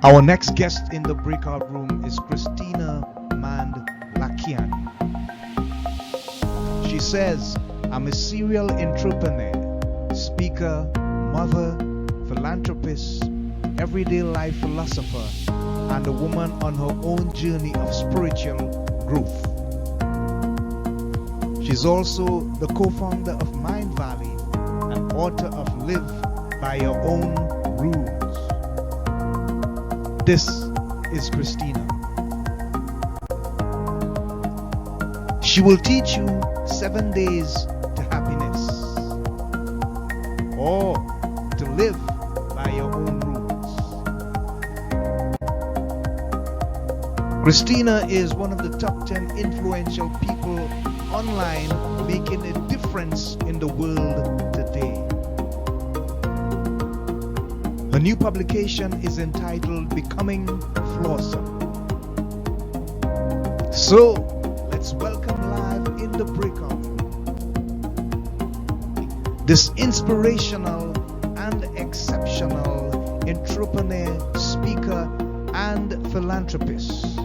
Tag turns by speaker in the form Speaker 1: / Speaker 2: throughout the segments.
Speaker 1: Our next guest in the breakout room is Kristina Mänd-Lakhiani. She says, I'm a serial entrepreneur, speaker, mother, philanthropist, everyday life philosopher, and a woman on her own journey of spiritual growth. She's also the co-founder of Mindvalley and author of Live by Your Own Rules. This is Kristina. She will teach you 7 days to happiness, or to live by your own rules. Kristina is one of the top 10 influential people online making a difference in the world today. Her new publication is entitled Becoming Flawesome. So, let's welcome live in the breakout room this inspirational and exceptional entrepreneur, speaker, and philanthropist,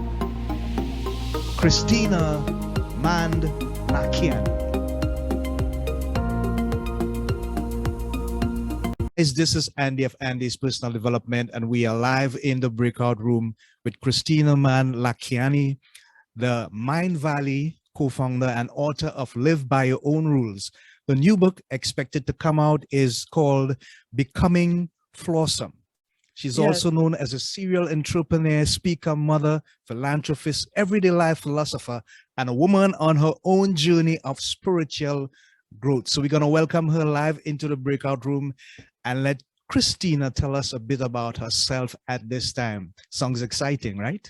Speaker 1: Kristina Mänd-Lakhiani. This is Andy of Andy's Personal Development, and we are live in the breakout room with Kristina Mänd-Lakhiani, the Mindvalley co-founder and author of Live by Your Own Rules. The new book expected to come out is called Becoming Flawesome. She's also known as a serial entrepreneur, speaker, mother, philanthropist, everyday life philosopher, and a woman on her own journey of spiritual growth. So we're going to welcome her live into the breakout room and let Kristina tell us a bit about herself at this time. Sounds exciting, right?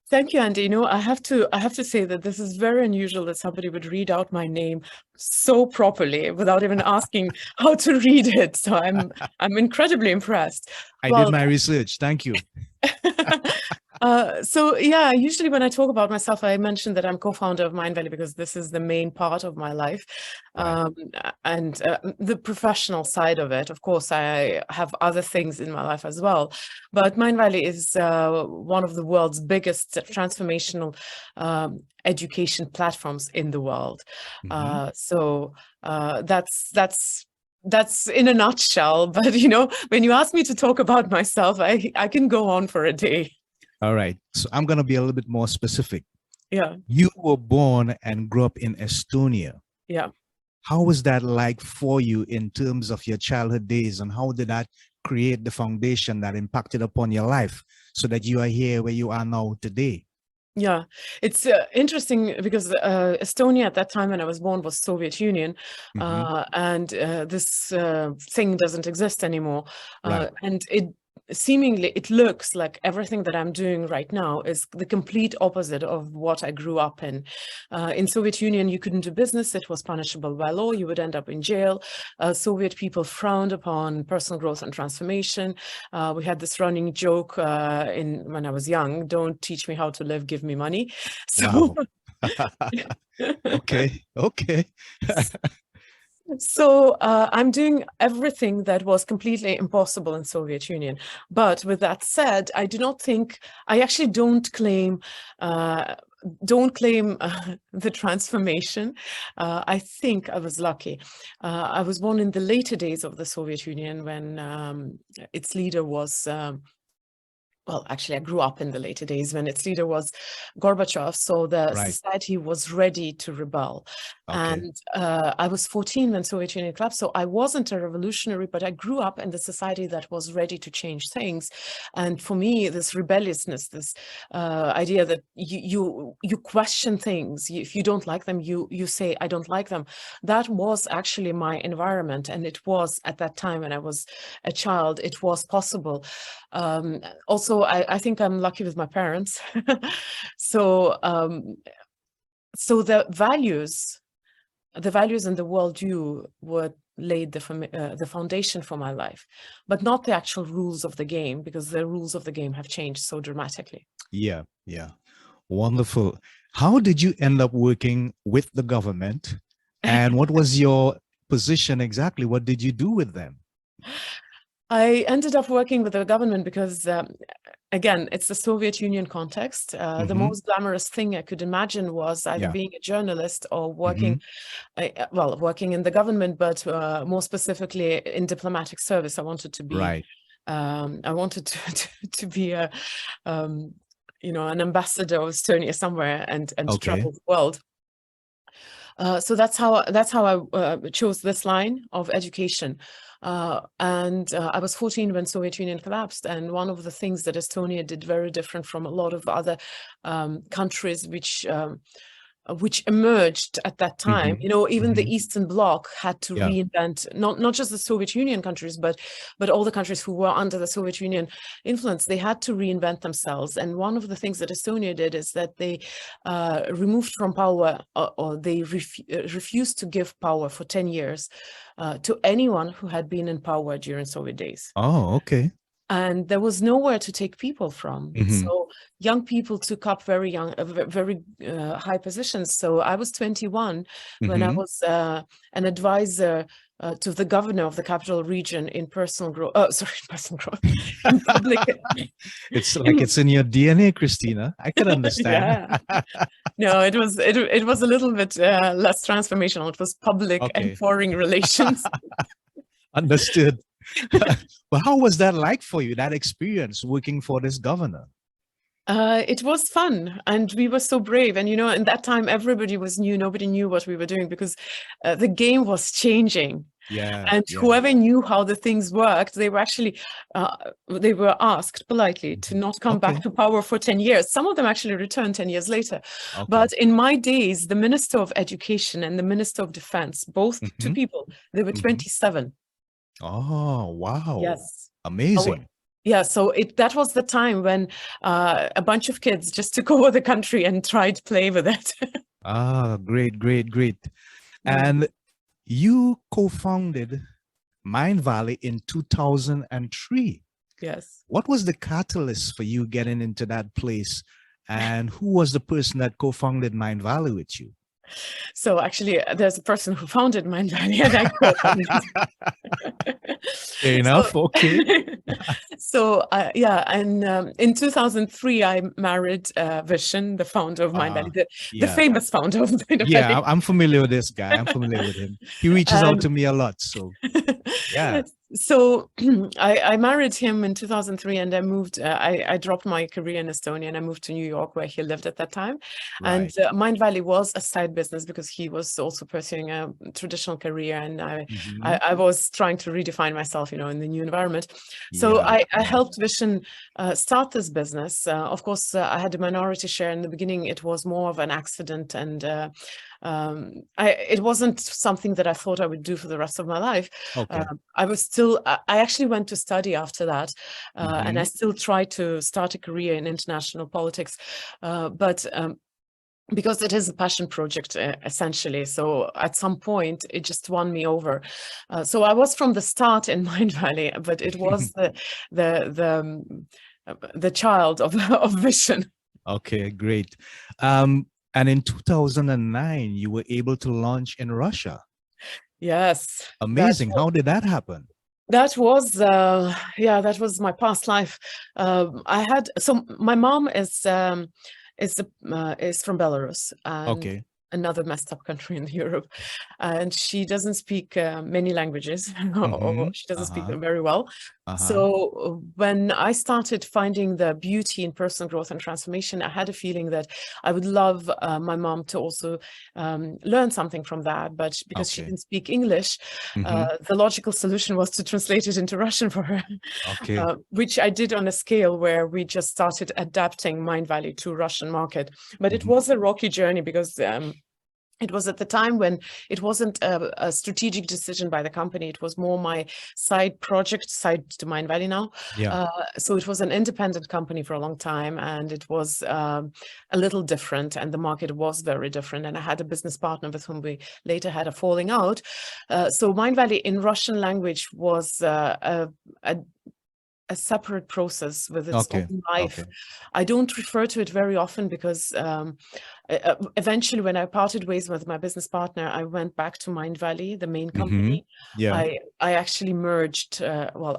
Speaker 2: Thank you, Andy. You know, I have to say that this is very unusual that somebody would read out my name so properly without even asking how to read it. So I'm incredibly impressed.
Speaker 1: I did my research. Thank you.
Speaker 2: So yeah, usually when I talk about myself, I mention that I'm co-founder of Mindvalley because this is the main part of my life. Right. And the professional side of it. Of course, I have other things in my life as well. But Mindvalley is one of the world's biggest transformational education platforms in the world. So that's in a nutshell. But you know, when you ask me to talk about myself, I can go on for a day.
Speaker 1: All right. So I'm going to be a little bit more specific.
Speaker 2: Yeah.
Speaker 1: You were born and grew up in Estonia.
Speaker 2: Yeah.
Speaker 1: How was that like for you in terms of your childhood days, and how did that create the foundation that impacted upon your life so that you are here where you are now today?
Speaker 2: Yeah, it's interesting because Estonia at that time when I was born was Soviet Union, and this thing doesn't exist anymore.
Speaker 1: Right.
Speaker 2: And it looks like everything that I'm doing right now is the complete opposite of what I grew up in. In Soviet Union, you couldn't do business. It was punishable by law. You would end up in jail. Soviet people frowned upon personal growth and transformation. We had this running joke when I was young: don't teach me how to live, give me money. So,
Speaker 1: wow. Okay.
Speaker 2: So I'm doing everything that was completely impossible in Soviet Union. But with that said, I actually don't claim the transformation. I think I was lucky. I was born in the later days of the Soviet Union when its leader was well, actually, I grew up in the later days when its leader was Gorbachev, so the society was ready to rebel. Okay. And I was 14 when Soviet Union collapsed, so I wasn't a revolutionary, but I grew up in the society that was ready to change things. And for me, this rebelliousness, this idea that you question things, if you don't like them, you say, I don't like them. That was actually my environment, and it was at that time when I was a child, it was possible. Also, I think I'm lucky with my parents. So the values and the worldview were laid the foundation for my life, but not the actual rules of the game, because the rules of the game have changed so dramatically.
Speaker 1: Yeah. Wonderful. How did you end up working with the government, and what was your position exactly? What did you do with them?
Speaker 2: I ended up working with the government because, again, it's the Soviet Union context. The most glamorous thing I could imagine was either being a journalist or working, well, working in the government, but more specifically in diplomatic service. I wanted to be, I wanted to be a, you know, an ambassador of Estonia somewhere and travel the world. So that's how I chose this line of education. I was 14 when Soviet Union collapsed, and one of the things that Estonia did very different from a lot of other countries which emerged at that time, you know, even the Eastern Bloc had to reinvent, not just the Soviet Union countries, but all the countries who were under the Soviet Union influence. They had to reinvent themselves. And one of the things that Estonia did is that they removed from power, or they refused to give power for 10 years to anyone who had been in power during Soviet days.
Speaker 1: Oh, okay.
Speaker 2: And there was nowhere to take people from. So young people took up very high positions. So I was 21 when I was an advisor to the governor of the capital region in personal growth. Personal growth. In public.
Speaker 1: It's like it's in your DNA, Kristina. I can understand.
Speaker 2: No, it was a little bit less transformational. It was public and foreign relations.
Speaker 1: Understood. Well, how was that like for you, that experience working for this governor?
Speaker 2: It was fun, and we were so brave. And, you know, in that time, everybody was new. Nobody knew what we were doing because the game was changing. And whoever knew how the things worked, they were actually, they were asked politely to not come back to power for 10 years. Some of them actually returned 10 years later. But in my days, the Minister of Education and the Minister of Defense, both two people, they were 27.
Speaker 1: Oh, wow.
Speaker 2: Yes.
Speaker 1: Amazing.
Speaker 2: Yeah, so that was the time when a bunch of kids just took over the country and tried to play with it.
Speaker 1: Great, great, great. And you co-founded Mindvalley in 2003.
Speaker 2: Yes.
Speaker 1: What was the catalyst for you getting into that place? And who was the person that co-founded Mindvalley with you?
Speaker 2: So actually, there's a person who founded Mindvalley, and I co-founded.
Speaker 1: Fair enough. Okay.
Speaker 2: So yeah, and in 2003, I married Vishen, the founder of Mindvalley, the famous founder of Mindvalley.
Speaker 1: Yeah, I'm familiar with this guy. I'm familiar with him. He reaches out to me a lot. So yeah.
Speaker 2: So I married him in 2003, and I moved. I dropped my career in Estonia and I moved to New York, where he lived at that time. And Mindvalley was a side business because he was also pursuing a traditional career, and I was trying to redefine myself, you know, in the new environment. So I helped Vishen start this business. Of course, I had a minority share in the beginning. It was more of an accident, and it wasn't something that I thought I would do for the rest of my life. I actually went to study after that, and I still tried to start a career in international politics, but because it is a passion project, essentially. So at some point, it just won me over. So I was from the start in Mindvalley, but it was the child of Vision.
Speaker 1: Okay, great. And in 2009, you were able to launch in Russia.
Speaker 2: Yes.
Speaker 1: Amazing. How did that happen?
Speaker 2: That was, that was my past life. My mom is from Belarus. And another messed up country in Europe, and she doesn't speak many languages, or she doesn't speak them very well. So when I started finding the beauty in personal growth and transformation, I had a feeling that I would love my mom to also learn something from that, but because she didn't speak English, the logical solution was to translate it into Russian for her, which I did on a scale where we just started adapting Mindvalley to Russian market. But it was a rocky journey because it was at the time when it wasn't a strategic decision by the company. It was more my side project, side to Mindvalley now. So it was an independent company for a long time, and it was a little different, and the market was very different. And I had a business partner with whom we later had a falling out. So Mindvalley in Russian language was a separate process with its
Speaker 1: Okay.
Speaker 2: own life.
Speaker 1: Okay.
Speaker 2: I don't refer to it very often because eventually when I parted ways with my business partner, I went back to Mindvalley, the main company.
Speaker 1: Yeah.
Speaker 2: I actually merged, well,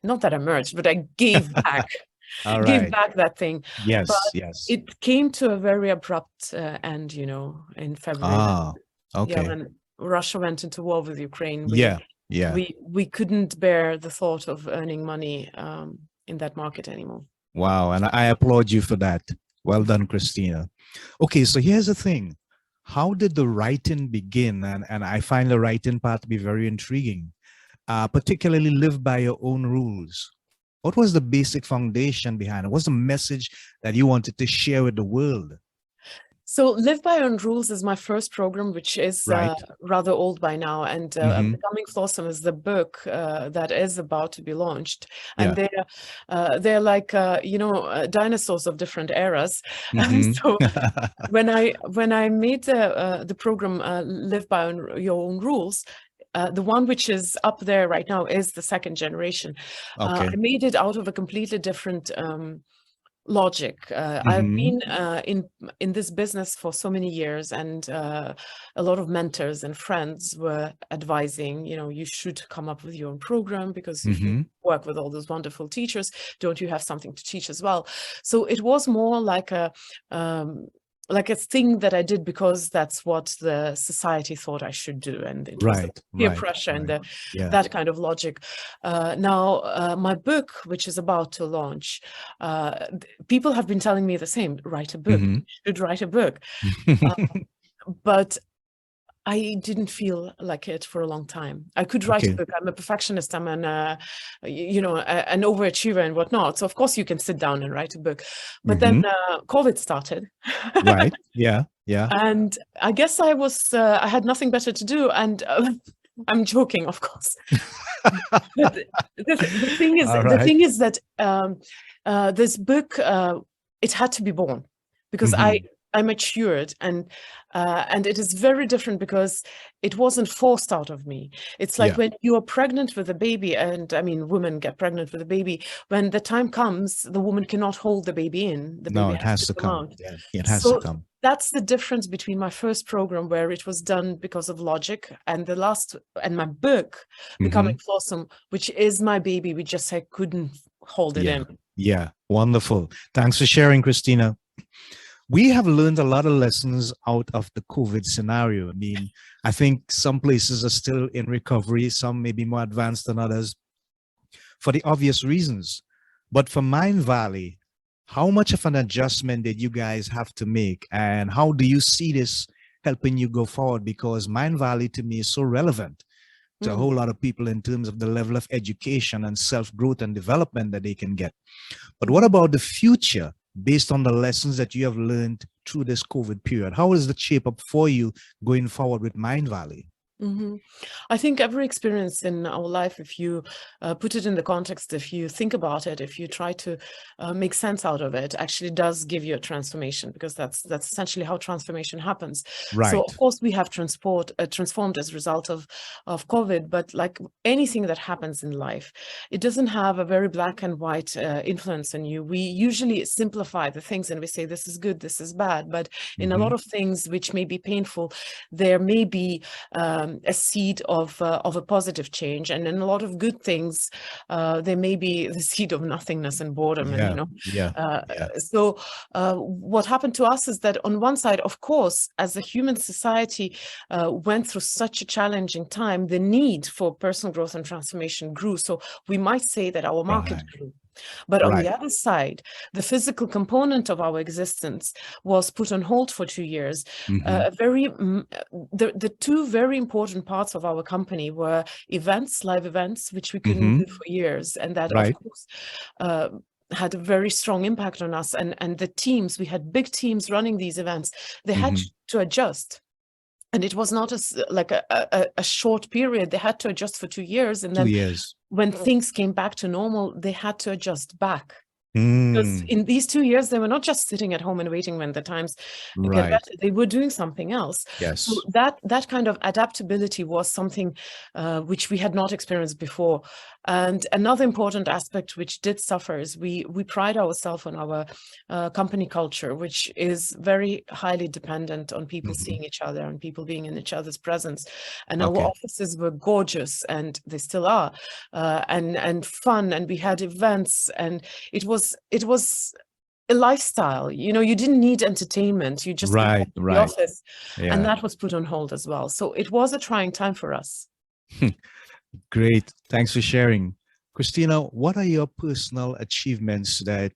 Speaker 2: not that I merged, but I gave back,
Speaker 1: All
Speaker 2: gave
Speaker 1: right.
Speaker 2: back that thing.
Speaker 1: Yes.
Speaker 2: But
Speaker 1: Yes.
Speaker 2: it came to a very abrupt end, you know, in February.
Speaker 1: Ah.
Speaker 2: Yeah,
Speaker 1: Okay.
Speaker 2: when Russia went into war with Ukraine,
Speaker 1: Yeah. Yeah.
Speaker 2: we couldn't bear the thought of earning money in that market anymore.
Speaker 1: Wow. And I applaud you for that. Well done, Kristina. Okay. So here's the thing. How did the writing begin? And I find the writing part to be very intriguing, particularly live by your own rules. What was the basic foundation behind it? What's the message that you wanted to share with the world?
Speaker 2: So Live by Own Rules is my first program, which is
Speaker 1: Right.
Speaker 2: rather old by now. And Becoming Flawesome is the book that is about to be launched. And they're like, you know, dinosaurs of different eras. So when I made the program Live by Your Own Rules, the one which is up there right now is the second generation. I made it out of a completely different logic. I've been in this business for so many years, and a lot of mentors and friends were advising, you know, you should come up with your own program, because if you work with all those wonderful teachers, don't you have something to teach as well? So it was more like a thing that I did because that's what the society thought I should do, and it was the peer pressure and that kind of logic. Now, my book, which is about to launch, people have been telling me the same: write a book, you should write a book. But I didn't feel like it for a long time. I could write a book. I'm a perfectionist. I'm an, you know, an overachiever and whatnot. So of course you can sit down and write a book. But then COVID started.
Speaker 1: Right. Yeah. Yeah.
Speaker 2: And I guess I had nothing better to do. And I'm joking, of course. But the thing is that this book, it had to be born, because I matured, and it is very different because it wasn't forced out of me. It's like when you are pregnant with a baby, and I mean, women get pregnant with a baby. When the time comes, the woman cannot hold the baby in. The baby has to come out.
Speaker 1: Yeah, it has to come.
Speaker 2: That's the difference between my first program, where it was done because of logic, and the last, and my book, Becoming Flawesome, which is my baby. We just couldn't hold it in.
Speaker 1: Yeah, wonderful. Thanks for sharing, Kristina. We have learned a lot of lessons out of the COVID scenario. I mean, I think some places are still in recovery, some may be more advanced than others, for the obvious reasons. But for Mindvalley, how much of an adjustment did you guys have to make, and how do you see this helping you go forward? Because Mindvalley to me is so relevant to a whole lot of people in terms of the level of education and self-growth and development that they can get. But what about the future, based on the lessons that you have learned through this COVID period? How is the shape up for you going forward with Mindvalley?
Speaker 2: I think every experience in our life, if you put it in the context, if you think about it, if you try to make sense out of it, actually does give you a transformation, because that's essentially how transformation happens.
Speaker 1: Right.
Speaker 2: So of course we have transformed as a result of COVID, but like anything that happens in life, it doesn't have a very black and white influence on you. We usually simplify the things and we say this is good, this is bad, but in a lot of things which may be painful, there may be a seed of a positive change, and in a lot of good things there may be the seed of nothingness and boredom. And you know, so what happened to us is that on one side, of course, as a human society went through such a challenging time, the need for personal growth and transformation grew. So we might say that our market grew. But on the other side, the physical component of our existence was put on hold for 2 years. The two very important parts of our company were events, live events, which we couldn't do for years. And that, of course, had a very strong impact on us. And the teams, we had big teams running these events. They had to adjust. And it was not a short period. They had to adjust for 2 years. And then when things came back to normal, they had to adjust back. Because
Speaker 1: Mm,
Speaker 2: in these 2 years, they were not just sitting at home and waiting when the times get
Speaker 1: right.
Speaker 2: better. They were doing something else. So
Speaker 1: Yes.
Speaker 2: that kind of adaptability was something which we had not experienced before. And another important aspect which did suffer is we pride ourselves on our company culture, which is very highly dependent on people
Speaker 1: Mhm.
Speaker 2: seeing each other and people being in each other's presence. And our
Speaker 1: Okay.
Speaker 2: offices were gorgeous, and they still are, and fun, and we had events, and it was a lifestyle. You know, you didn't need entertainment. You just belonged
Speaker 1: Right,
Speaker 2: to the
Speaker 1: right.
Speaker 2: office, and
Speaker 1: Yeah.
Speaker 2: that was put on hold as well. So it was a trying time for us.
Speaker 1: Great. Thanks for sharing. Christina, what are your personal achievements that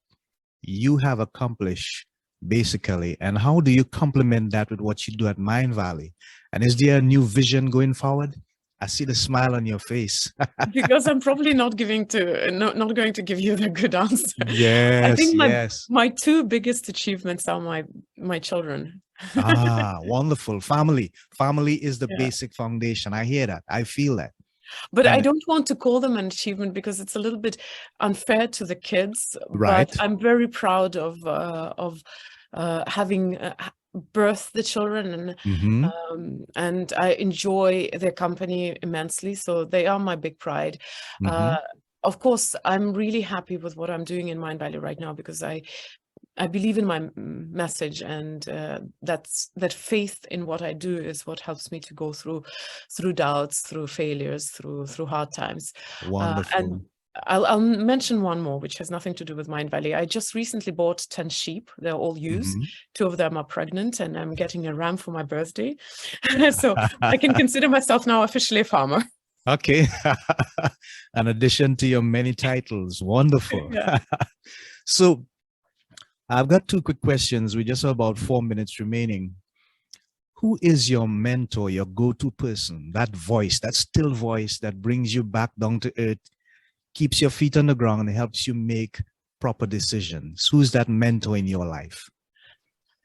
Speaker 1: you have accomplished basically, and how do you complement that with what you do at Mindvalley? And is there a new vision going forward? I see the smile on your face.
Speaker 2: Because I'm probably not not going to give you the good answer. I
Speaker 1: Yes,
Speaker 2: think
Speaker 1: yes.
Speaker 2: my two biggest achievements are my children.
Speaker 1: Ah, wonderful. Family. Family is the
Speaker 2: Yeah.
Speaker 1: basic foundation. I hear that. I feel that.
Speaker 2: But I
Speaker 1: And
Speaker 2: don't want to call them an achievement because it's a little bit unfair to the kids. But
Speaker 1: right.
Speaker 2: I'm very proud of having birthed the children,
Speaker 1: Mm-hmm.
Speaker 2: and I enjoy their company immensely. So they are my big pride.
Speaker 1: Mm-hmm.
Speaker 2: Uh, of course, I'm really happy with what I'm doing in Mindvalley right now because I believe in my message, and that faith in what I do is what helps me to go through doubts, through failures, through hard times. And
Speaker 1: Wonderful.
Speaker 2: I'll mention one more, which has nothing to do with Mindvalley. I just recently bought 10 sheep. They're all ewes.
Speaker 1: Mm-hmm.
Speaker 2: 2 of them are pregnant, and I'm getting a ram for my birthday. So I can consider myself now officially a farmer.
Speaker 1: Okay. An addition to your many titles. Wonderful.
Speaker 2: Yeah.
Speaker 1: So I've got two quick questions. We just have about 4 minutes remaining. Who is your mentor, your go-to person, that voice, that still voice that brings you back down to earth, keeps your feet on the ground, and helps you make proper decisions? Who's that mentor in your life?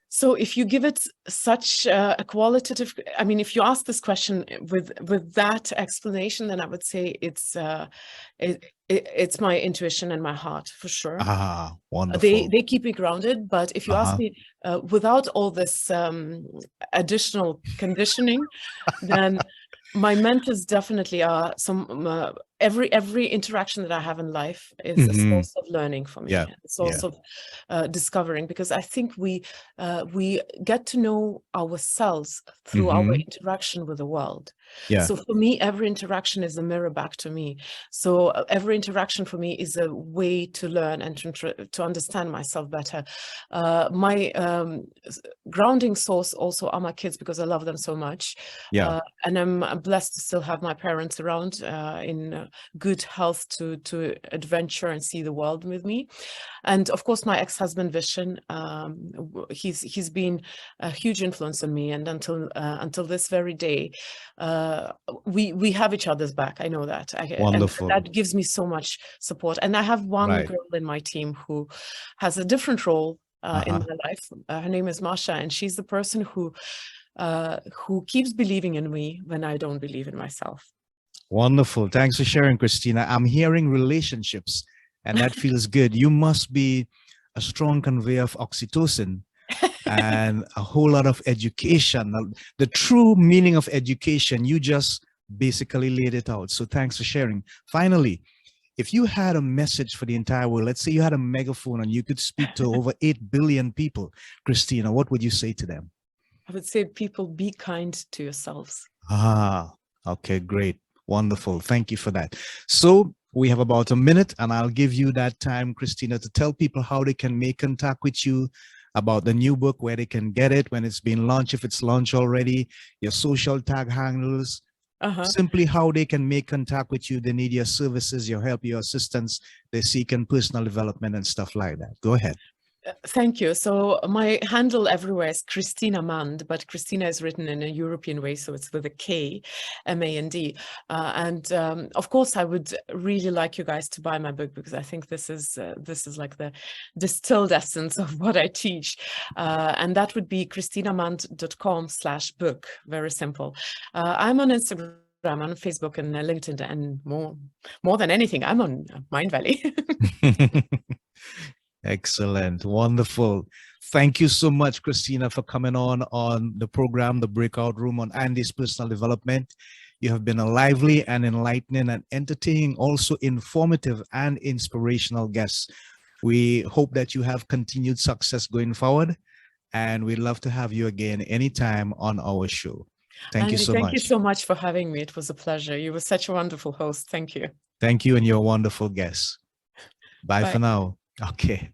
Speaker 2: So if you give it such a qualitative, I mean, if you ask this question with that explanation, then I would say it's my intuition and my heart for sure.
Speaker 1: Ah,
Speaker 2: They
Speaker 1: wonderful.
Speaker 2: keep me grounded, but if you ask
Speaker 1: Uh-huh.
Speaker 2: me without all this additional conditioning, then my mentors definitely are every interaction that I have in life is a
Speaker 1: Mm-hmm.
Speaker 2: source of learning for me,
Speaker 1: Yeah.
Speaker 2: a
Speaker 1: Yeah.
Speaker 2: source of discovering, because I think we get to know ourselves through our
Speaker 1: Mm-hmm.
Speaker 2: interaction with the world.
Speaker 1: Yeah.
Speaker 2: So for me, every interaction is a mirror back to me. So every interaction for me is a way to learn and to understand myself better. My grounding source also are my kids, because I love them so much.
Speaker 1: Yeah.
Speaker 2: And I'm blessed to still have my parents around in good health to adventure and see the world with me. And of course, my ex-husband Vishen, he's been a huge influence on me, and until this very day, we have each other's back. I know that, and
Speaker 1: Wonderful.
Speaker 2: that gives me so much support. And I have one
Speaker 1: Right.
Speaker 2: girl in my team who has a different role in
Speaker 1: Uh-huh.
Speaker 2: my life. Her name is Masha, and she's the person who keeps believing in me when I don't believe in myself.
Speaker 1: Wonderful. Thanks for sharing, Christina. I'm hearing relationships, and that feels good. You must be a strong conveyor of oxytocin and a whole lot of education. Now, the true meaning of education, you just basically laid it out. So thanks for sharing. Finally, if you had a message for the entire world, let's say you had a megaphone and you could speak to over 8 billion people, Christina, what would you say to them?
Speaker 2: I would say, people, be kind to yourselves.
Speaker 1: Ah, okay, great. Wonderful. Thank you for that. So we have about a minute, and I'll give you that time, Christina, to tell people how they can make contact with you, about the new book, where they can get it, when it's been launched, if it's launched already, your social tag handles, simply how they can make contact with you. They need your services, your help, your assistance. They're seeking personal development and stuff like that. Go ahead.
Speaker 2: Thank you. So my handle everywhere is Kristina Mand, but Christina is written in a European way, so it's with a K, M-A-N-D. And of course, I would really like you guys to buy my book, because I think this is like the distilled essence of what I teach. And that would be kristinamand.com/book. Very simple. I'm on Instagram, I'm on Facebook and LinkedIn, and more than anything, I'm on Mindvalley.
Speaker 1: Excellent. Wonderful. Thank you so much, Kristina, for coming on the program, The Breakout Room on Andy's Personal Development. You have been a lively and enlightening and entertaining, also informative and inspirational guest. We hope that you have continued success going forward, and we'd love to have you again anytime on our show. Thank you so much.
Speaker 2: Thank you so much for having me. It was a pleasure. You were such a wonderful host. Thank you.
Speaker 1: Thank you, and you're a wonderful guest. Bye
Speaker 2: Bye.
Speaker 1: for now. Okay.